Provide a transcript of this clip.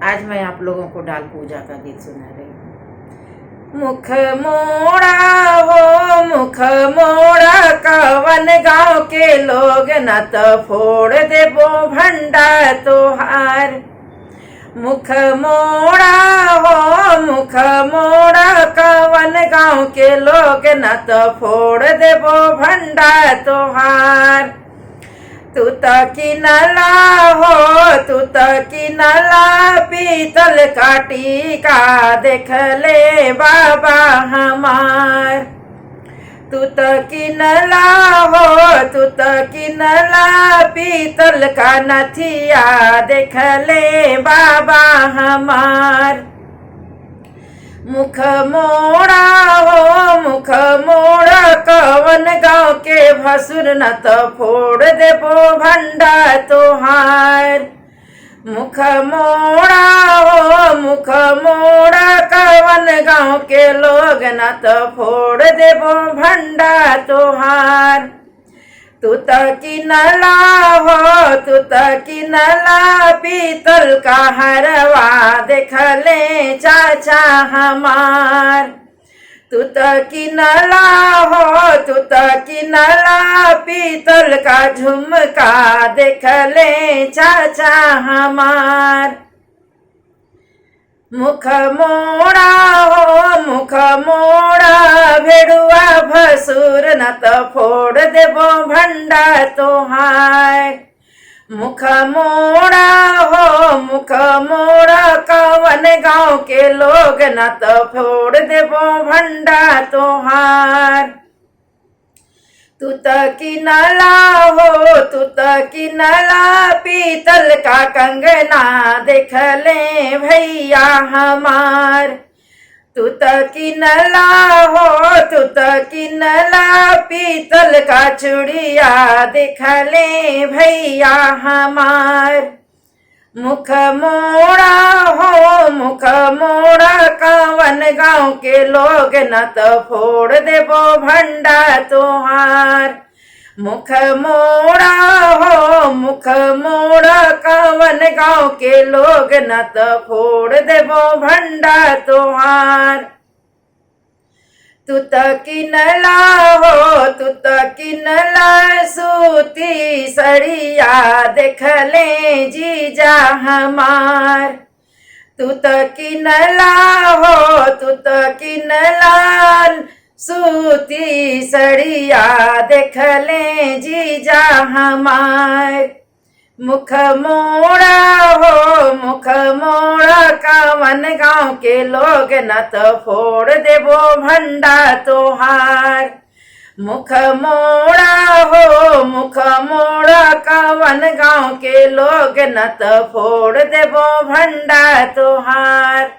आज मैं आप लोगों को डाल पूजा का गीत सुना रही हूँ। मुख मोड़ा हो मुख मोड़ा, कवन गाँव के लोग न तो फोड़ देबो भंडा तोहार। मुख मोड़ा हो मुख मोड़ा, कवन गाँव के लोग न तो फोड़ देबो भंडा तोहार। तू तो किनला हो तू तो किनला, पीतल काटी का देख ले बाबा हमार। तू तो किनला हो तू तो किनला, पीतल का नथिया देख ले बाबा हमार। मुख मोड़ा हो मुख मोड़ा, कवन गाँव के भसुर न तो फोड़ देबो भंडा तोहार। मुख मोड़ा हो मुख मोड़ा, कवन गाँव के लोग न तो फोड़ देबो भंडा तोहार। तू तो किनला हो तू तो किनला, पीतल का हरवा देख ले चाचा हमार। तू तो किनला हो तू तो किनला, पीतल का झुमका देख ले चाचा हमार। मुख मोड़ा हो मुख मोड़ा, भेड़ुआ भसुर न तो फोड़ देबो भंडा तोहार। मुख मोड़ा हो मुख मोड़ा, कवन गाँव के लोग न तो फोड़ देबो भंडा तोहार। तू तो किनला हो तू तो किनला, पीतल का कंगना देख ले भैया हमार। तू तो किनला हो तू तो किनला, पीतल का चूड़िया देख ले भैया हमार। मुख मोड़ा हो मुख मोड़ा, कवन गाँव के लोग न तो फोड़ देबो भंडा तोहार। मुख मोड़ा हो मुख मोड़ा, कवन गाँव के लोग न तो फोड़ देबो भंडा तोहार। तू तो किनला हो तू तो किनला, सूती सड़िया देख ले जीजा हमार। तू तो किनला हो तू तो किनला, सूती सड़िया देख ले जीजा हमार। मुख मोड़ा हो मुख मोड़ा, कवन गाँव के लोग न तो फोड़ देबो भंडा तोहार। मुख मोड़ा हो मुख मोड़ा, कवन गाँव के लोग न तो फोड़ देबो भंडा तोहार।